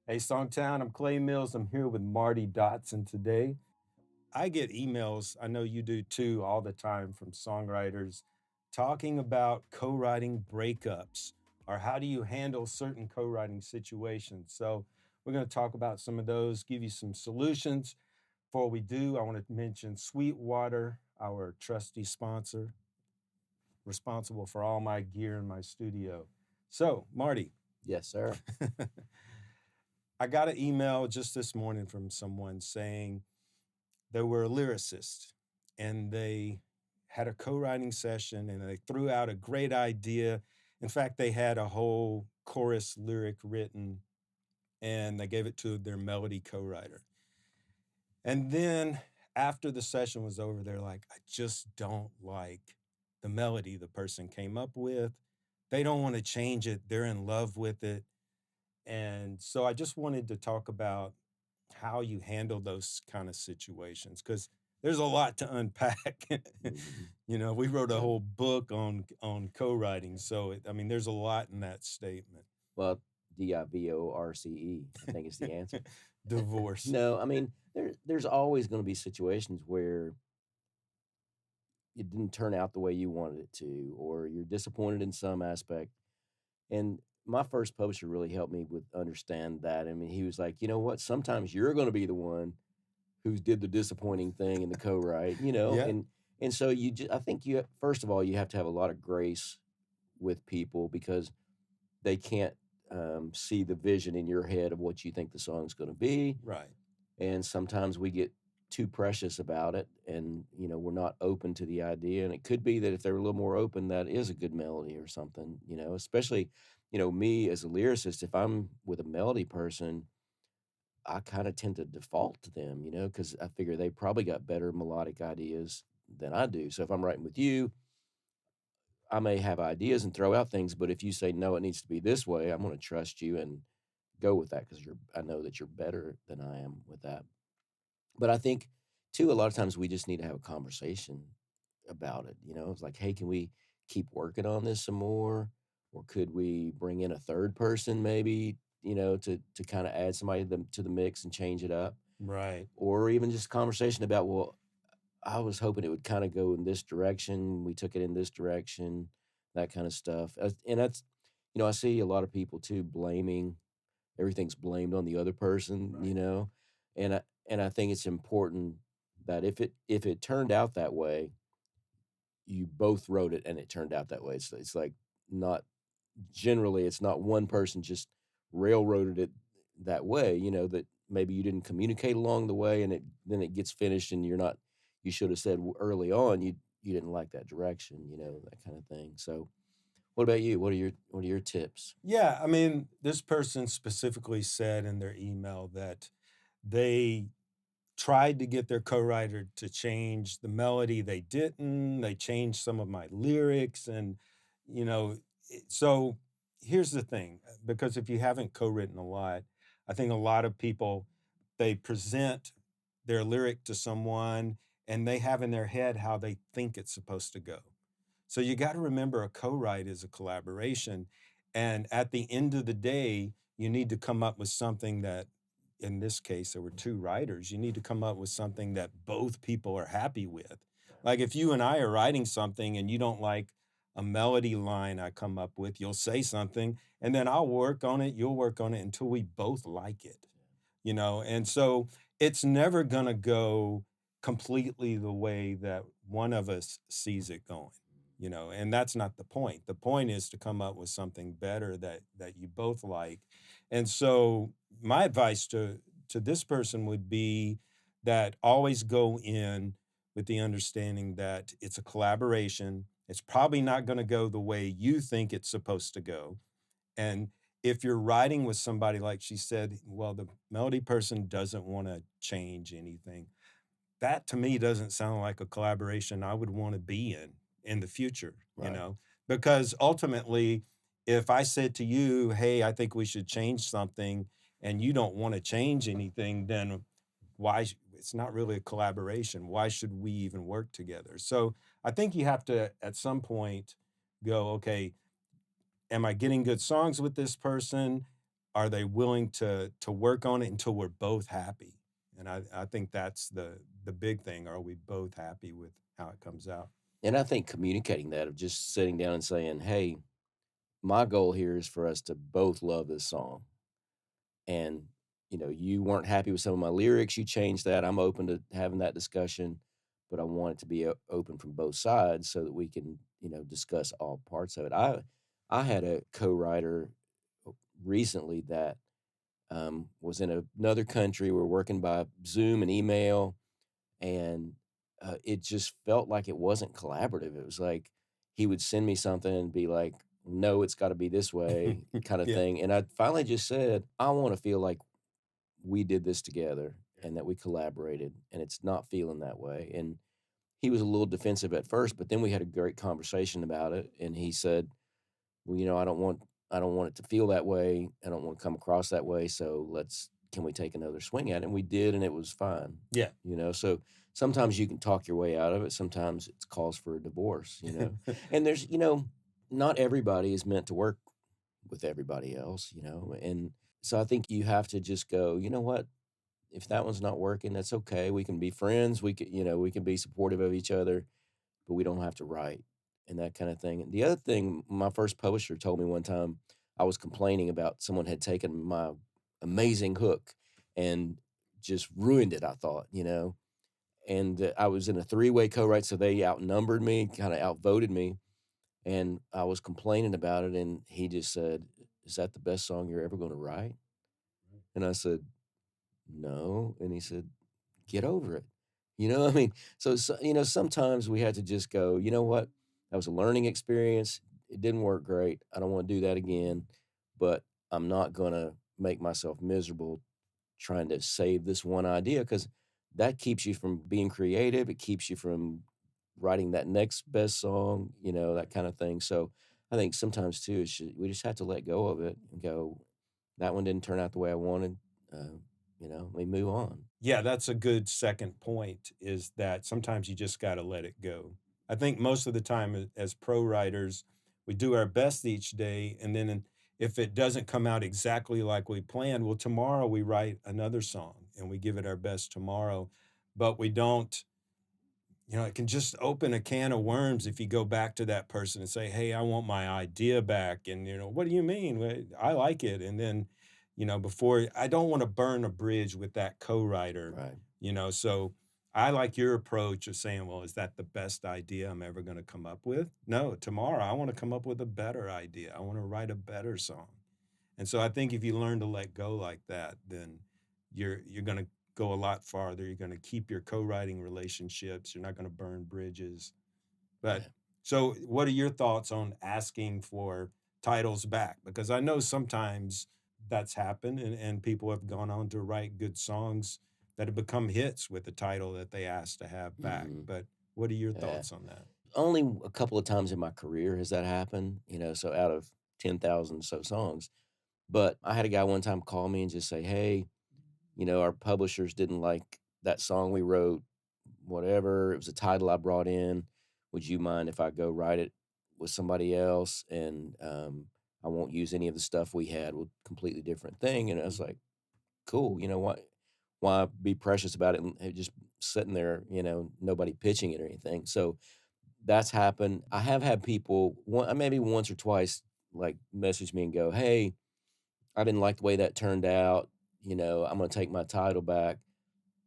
Hey, SongTown, I'm Clay Mills. I'm here with Marty Dodson today. I get emails, I know you do too, all the time from songwriters talking about co writing breakups or how do you handle certain co writing situations. So, we're going to talk about some of those, give you some solutions. Before we do, I want to mention Sweetwater, our trusty sponsor, responsible for all my gear in my studio. So, Marty, Yes, sir. I got an email just this morning from someone saying they were a lyricist and they had a co-writing session and they threw out a great idea. In fact, they had a whole chorus lyric written and they gave it to their melody co-writer. And then after the session was over, they're like, I just don't like the melody the person came up with. They don't want to change it. They're in love with it. And so I just wanted to talk about how you handle those kind of situations because there's a lot to unpack. Mhm. We wrote a Yeah. whole book on co-writing, so I mean, there's a lot in that statement. Well, DIVORCE, I think is the answer. Divorce. No, I mean, there's always going to be situations where it didn't turn out the way you wanted it to, or you're disappointed in some aspect. And my first publisher really helped me with understand that. I mean, he was like, you know what? Sometimes you're going to be the one who did the disappointing thing in the co-write, Yeah, and so I think first of all, you have to have a lot of grace with people because they can't see the vision in your head of what you think the song's going to be. right. And sometimes we get too precious about it, and we're not open to the idea. And it could be that if they're a little more open, that is a good melody or something. Especially me as a lyricist, if I'm with a melody person, I kind of tend to default to them, because I figure they probably got better melodic ideas than I do. So if I'm writing with you, I may have ideas and throw out things, but if you say no, it needs to be this way, I'm going to trust you and go with that because I know that you're better than I am with that. But I think too, a lot of times we just need to have a conversation about it. It's like, hey, can we keep working on this some more, or could we bring in a third person maybe, to kind of add somebody to the mix and change it up, Right. or even just a conversation about, well, I was hoping it would kind of go in this direction. We took it in this direction, that kind of stuff. And that's, I see a lot of people too blaming everything's blamed on the other person, Right. and I think it's important that if it turned out that way, you both wrote it and it turned out that way. It's like not generally it's not one person just railroaded it that way, that maybe you didn't communicate along the way and it gets finished and you should have said early on you didn't like that direction, that kind of thing. So what about you? What are your tips? Yeah, I mean, this person specifically said in their email that they tried to get their co-writer to change the melody. They didn't. They changed some of my lyrics. And, you know, so here's the thing, because if you haven't co-written a lot, I think a lot of people, they present their lyric to someone and they have in their head how they think it's supposed to go. So you got to remember a co-write is a collaboration. And at the end of the day, you need to come up with something that, in this case, there were two writers. You need to come up with something that both people are happy with. Like if you and I are writing something and you don't like a melody line I come up with, you'll say something and then I'll work on it, you'll work on it until we both like it, And so it's never going to go completely the way that one of us sees it going, and that's not the point. The point is to come up with something better that you both like. And so my advice to this person would be that always go in with the understanding that it's a collaboration. It's probably not going to go the way you think it's supposed to go. And if you're writing with somebody, like she said, well, the melody person doesn't want to change anything. That to me doesn't sound like a collaboration I would want to be in the future, Right. because ultimately, if I said to you, hey, I think we should change something, and you don't want to change anything, then it's not really a collaboration. Why should we even work together? So I think you have to, at some point, go, okay, am I getting good songs with this person? are they willing to work on it until we're both happy? And I think that's the big thing. Are we both happy with how it comes out? And I think communicating that of just sitting down and saying, "Hey, my goal here is for us to both love this song. And, you weren't happy with some of my lyrics, you changed that. I'm open to having that discussion, but I want it to be open from both sides so that we can, discuss all parts of it." I had a co-writer recently that was in another country. We're working by Zoom and email, and it just felt like it wasn't collaborative. It was like he would send me something and be like, "No, it's got to be this way," kind of Yeah. thing. And I finally just said, "I want to feel like we did this together and that we collaborated, and it's not feeling that way." And he was a little defensive at first, but then we had a great conversation about it, and he said, "Well, I don't want it to feel that way. I don't want to come across that way. So can we take another swing at it?" And we did, and it was fine. Yeah. So sometimes you can talk your way out of it. Sometimes it's calls for a divorce. And not everybody is meant to work with everybody else. And so I think you have to just go, you know what? If that one's not working, that's okay. We can be friends. We can be supportive of each other, but we don't have to write and that kind of thing. And the other thing, my first publisher told me one time, I was complaining about someone had taken my amazing hook and just ruined it, I thought. And I was in a three-way co-write, so they outnumbered me, kind of outvoted me. And I was complaining about it. And he just said, "Is that the best song you're ever going to write?" And I said, "No." And he said, "Get over it." I mean, so sometimes we had to just go, you know what? That was a learning experience. It didn't work great. I don't want to do that again, but I'm not going to make myself miserable trying to save this one idea because that keeps you from being creative. It keeps you from writing that next best song, that kind of thing. So I think sometimes too, we just have to let go of it and go, that one didn't turn out the way I wanted. Uh, we move on. Yeah, that's a good second point, is that sometimes you just gotta let it go. I think most of the time as pro writers, we do our best each day, and then if it doesn't come out exactly like we planned, well, tomorrow we write another song and we give it our best tomorrow, but we don't, it can just open a can of worms if you go back to that person and say, "Hey, I want my idea back." And, "What do you mean? I like it." And then, before I don't want to burn a bridge with that co-writer, Right. so I like your approach of saying, "Well, is that the best idea I'm ever going to come up with? No, tomorrow I want to come up with a better idea. I want to write a better song." And so I think if you learn to let go like that, then you're gonna go a lot farther. You're gonna keep your co-writing relationships. You're not gonna burn bridges. But Yeah. so what are your thoughts on asking for titles back? Because I know sometimes that's happened and people have gone on to write good songs that have become hits with the title that they asked to have back. Mhm. But what are your Yeah. thoughts on that? Only a couple of times in my career has that happened, so out of 10,000 so songs. But I had a guy one time call me and just say, "Hey, our publishers didn't like that song we wrote, whatever. It was a title I brought in. Would you mind if I go write it with somebody else? And I won't use any of the stuff we had with completely different thing." And I was like, "Cool. You know what? Why be precious about it and it just sitting there, nobody pitching it or anything?" So that's happened. I have had people maybe once or twice, like, message me and go, "Hey, I didn't like the way that turned out. I'm gonna take my title back."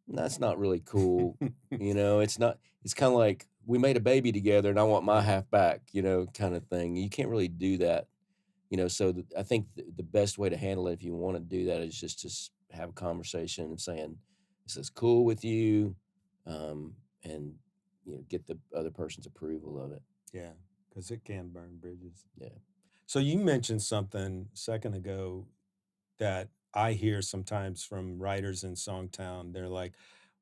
And that's not really cool. It's not it's kinda like, "We made a baby together, and I want my Yeah. half back," kinda thing. You can't really do that. So I think the best way to handle it if you wanna do that is just to have a conversation and saying, "This is cool with you," and, get the other person's approval of it. Yeah, because it can burn bridges. Yeah. So you mentioned something a second ago that I hear sometimes from writers in Songtown. They're like,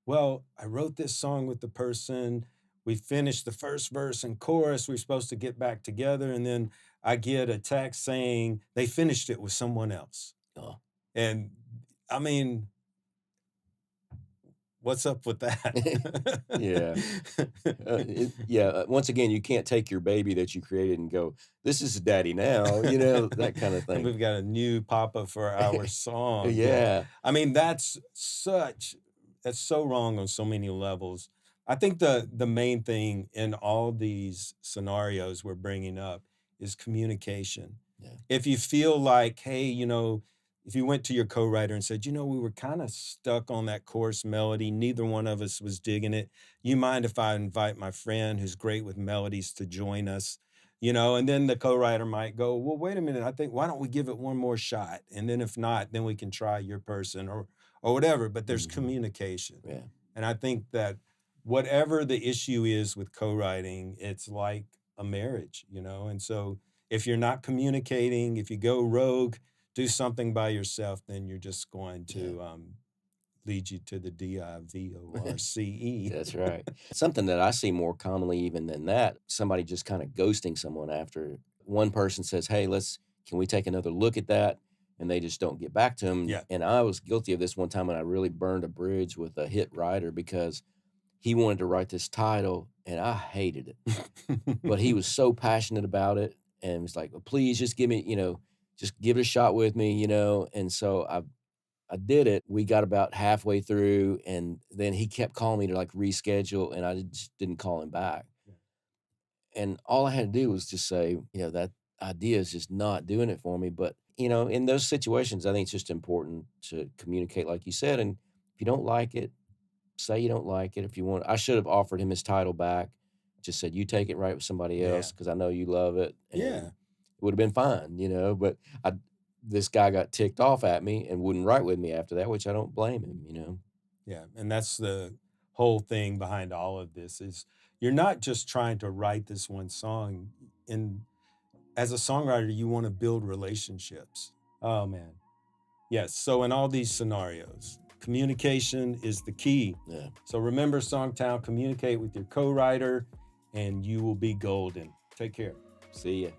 "Well, I wrote this song with the person. We finished the first verse and chorus. We're supposed to get back together. And then I get a text saying they finished it with someone else." Oh, And I mean, What's up with Yeah. that? Once again, you can't take your baby that you created and go, "This is daddy now," that kind of And thing. we've got a new papa for our song. Yeah. Yeah. I mean, that's so wrong on so many levels. I think the main thing in all these scenarios we're bringing up is communication. Yeah. If you feel like, hey, if you went to your co-writer and said, we were kind of stuck on that chorus melody, neither one of us was digging it. You mind if I invite my friend who's great with melodies to join us? And then the co-writer might go, well, wait a minute, I think, why don't we give it one more shot? And then if not, then we can try your person or whatever. But there's Mhm. communication. Yeah. And I think that whatever the issue is with co-writing, it's like a marriage, And so if you're not communicating, if you go rogue, do something by yourself, then you're just going Yeah. to lead you to the divorce. That's right. Something that I see more commonly even than that, somebody just kinda ghosting someone after one person says, "Hey, can we take another look at that?" And they just don't get back to him. Yeah. And I was guilty of this one time, and I really burned a bridge with a hit writer because he wanted to write this title, and I hated it. But he was so passionate about it and was like, "Well, please just give me, just give it a shot with me," And so I did it. We got about halfway through, and then he kept calling me to, like, reschedule, and I just didn't call him back. And all I had to do was just say, "That idea is just not doing it for me." But, in those situations, I think it's just important to communicate like you said, and if you don't like it, say you don't like it. If you want I should have offered him his title back, just said, "You take it, right with somebody else Yeah. because I know you love it," and Yeah. it would have been fine, but I this guy got ticked off at me and wouldn't write with me after that, which I don't blame him. Yeah, and that's the whole thing behind all of this is you're not just trying to write this one song. In As a songwriter, you want to build relationships. Oh man. Yes. So in all these scenarios, communication is the key. Yeah. So remember, SongTown, communicate with your co-writer, and you will be golden. Take care. See ya.